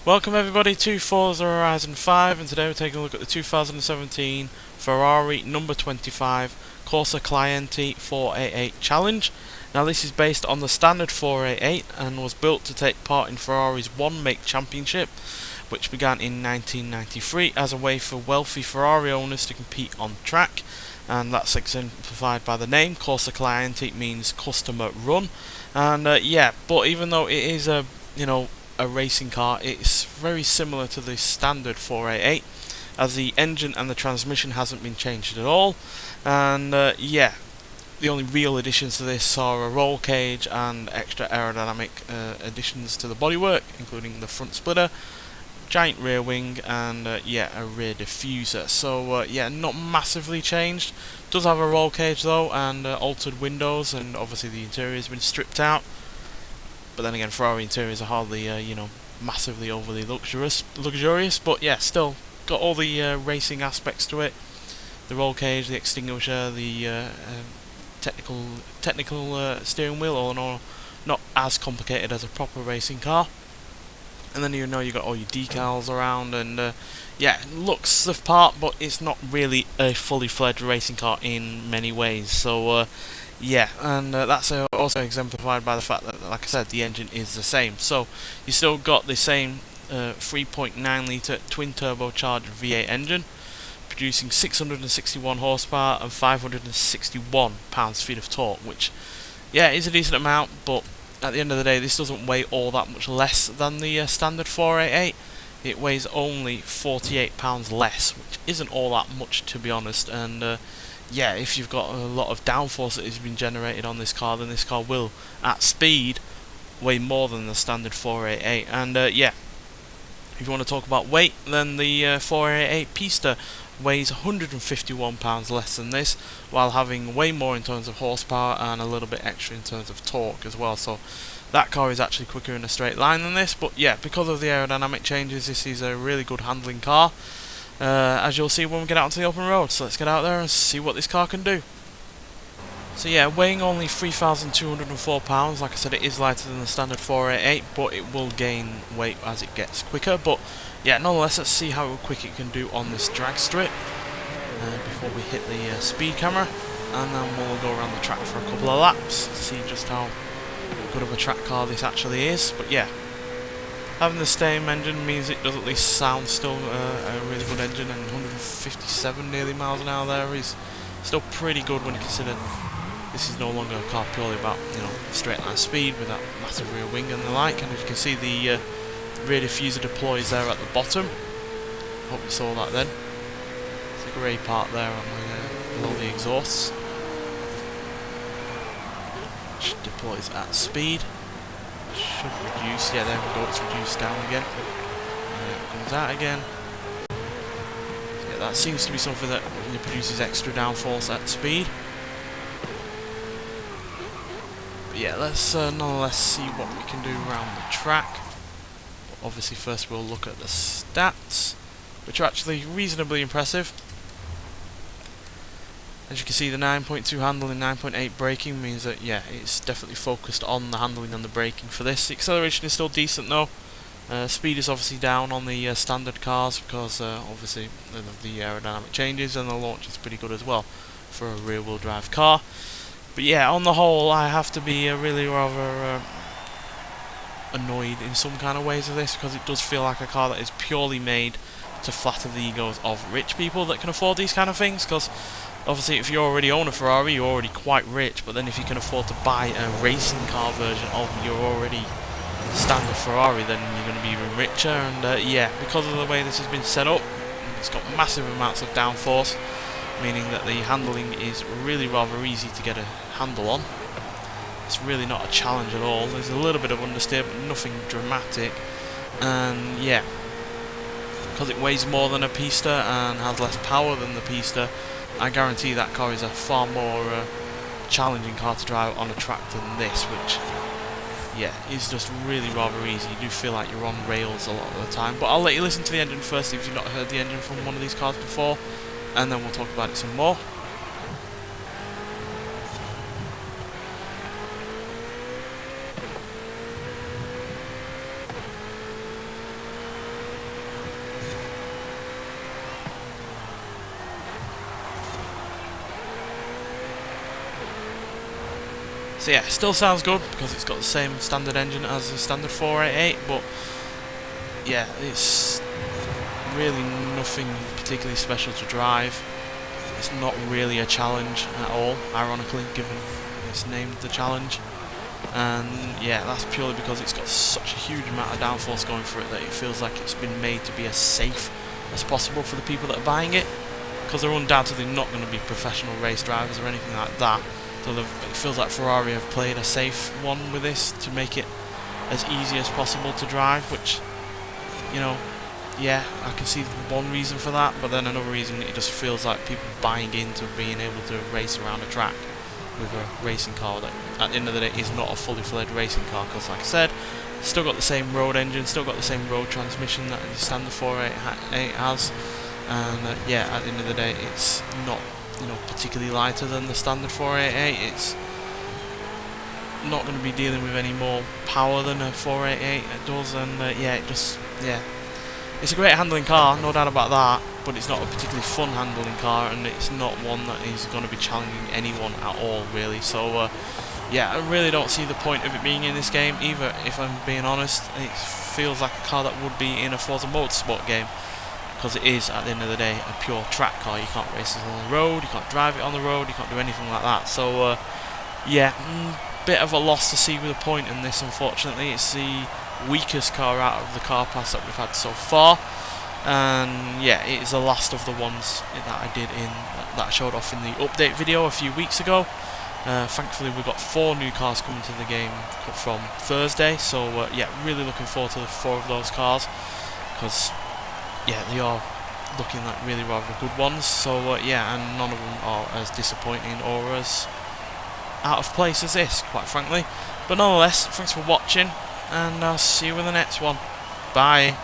Welcome everybody to Forza Horizon 5, and today we're taking a look at the 2017 Ferrari number 25 Corse Clienti 488 Challenge. Now this is based on the standard 488 and was built to take part in Ferrari's One Make Championship, which began in 1993 as a way for wealthy Ferrari owners to compete on track, and that's exemplified by the name. Corse Clienti means customer run, and but even though it is a racing car, it's very similar to the standard 488, as the engine and the transmission hasn't been changed at all. And the only real additions to this are a roll cage and extra aerodynamic additions to the bodywork, including the front splitter, giant rear wing, and a rear diffuser. So not massively changed. Does have a roll cage though, and altered windows, and obviously the interior has been stripped out. But then again, Ferrari interiors are hardly, massively overly luxurious. But yeah, still got all the racing aspects to it. The roll cage, the extinguisher, the technical steering wheel, all in all, not as complicated as a proper racing car. And then you got all your decals around, and it looks the part, but it's not really a fully fledged racing car in many ways. So that's also exemplified by the fact that, like I said, the engine is the same. So you still got the same 3.9 litre twin turbocharged V8 engine, producing 661 horsepower and 561 pounds-feet of torque, which is a decent amount, but at the end of the day, this doesn't weigh all that much less than the standard 488. It weighs only 48 pounds less, which isn't all that much, to be honest. And if you've got a lot of downforce that has been generated on this car, then this car will, at speed, weigh more than the standard 488. And if you want to talk about weight, then the 488 Pista weighs 151 pounds less than this, while having way more in terms of horsepower and a little bit extra in terms of torque as well. So that car is actually quicker in a straight line than this. But because of the aerodynamic changes, this is a really good handling car, as you'll see when we get out onto the open road. So let's get out there and see what this car can do. So weighing only 3,204 pounds, like I said, it is lighter than the standard 488, but it will gain weight as it gets quicker. But nonetheless, let's see how quick it can do on this drag strip before we hit the speed camera, and then we'll go around the track for a couple of laps to see just how good of a track car this actually is. But having the same engine means it does at least sound still a really good engine, and 157 nearly miles an hour there is still pretty good when you consider this is no longer a car purely about straight line speed with that massive rear wing and the like. And as you can see, the rear diffuser deploys there at the bottom. Hope you saw that then. It's a grey part there on below the exhausts, which deploys at speed. Should reduce, there we go, it's reduced down again. It comes out again. So that seems to be something that produces extra downforce at speed. But let's nonetheless see what we can do around the track. But obviously first we'll look at the stats, which are actually reasonably impressive. As you can see, the 9.2 handling, 9.8 braking means that it's definitely focused on the handling and the braking for this. The acceleration is still decent though. Speed is obviously down on the standard cars because obviously of the aerodynamic changes, and the launch is pretty good as well for a rear wheel drive car. But on the whole, I have to be really rather annoyed in some kind of ways of this, because it does feel like a car that is purely made to flatter the egos of rich people that can afford these kind of things. Because obviously if you already own a Ferrari, you're already quite rich, but then if you can afford to buy a racing car version of your already standard Ferrari, then you're going to be even richer. And because of the way this has been set up, it's got massive amounts of downforce, meaning that the handling is really rather easy to get a handle on. It's really not a challenge at all. There's a little bit of understeer, but nothing dramatic. And because it weighs more than a Pista and has less power than the Pista, I guarantee that car is a far more challenging car to drive on a track than this, which is just really rather easy. You do feel like you're on rails a lot of the time. But I'll let you listen to the engine first if you've not heard the engine from one of these cars before, and then we'll talk about it some more. So yeah, still sounds good because it's got the same standard engine as the standard 488, but yeah, it's really nothing particularly special to drive. It's not really a challenge at all, ironically, given it's named the challenge. And yeah, that's purely because it's got such a huge amount of downforce going for it that it feels like it's been made to be as safe as possible for the people that are buying it, because they're undoubtedly not going to be professional race drivers or anything like that. So it feels like Ferrari have played a safe one with this to make it as easy as possible to drive, which, you know, yeah, I can see one reason for that, but then another reason, it just feels like people buying into being able to race around a track with a racing car that at the end of the day is not a fully fledged racing car, because like I said, still got the same road engine, still got the same road transmission that the standard 488 has, and yeah, at the end of the day it's not, you know, particularly lighter than the standard 488. It's not going to be dealing with any more power than a 488 does, and yeah, it's a great handling car, no doubt about that, but it's not a particularly fun handling car, and it's not one that is going to be challenging anyone at all, really. So yeah, I really don't see the point of it being in this game either, if I'm being honest. It feels like a car that would be in a Forza Motorsport game, because it is, at the end of the day, a pure track car. You can't race it on the road, you can't drive it on the road, you can't do anything like that. So yeah, bit of a loss to see with a point in this, unfortunately. It's the weakest car out of the car pass that we've had so far, and yeah, it is the last of the ones that I did in that I showed off in the update video a few weeks ago. Thankfully we've got 4 new cars coming to the game from Thursday, so yeah, really looking forward to the 4 of those cars, because yeah, they are looking like really rather good ones. So yeah, and none of them are as disappointing or as out of place as this, quite frankly. But nonetheless, thanks for watching, and I'll see you in the next one. Bye.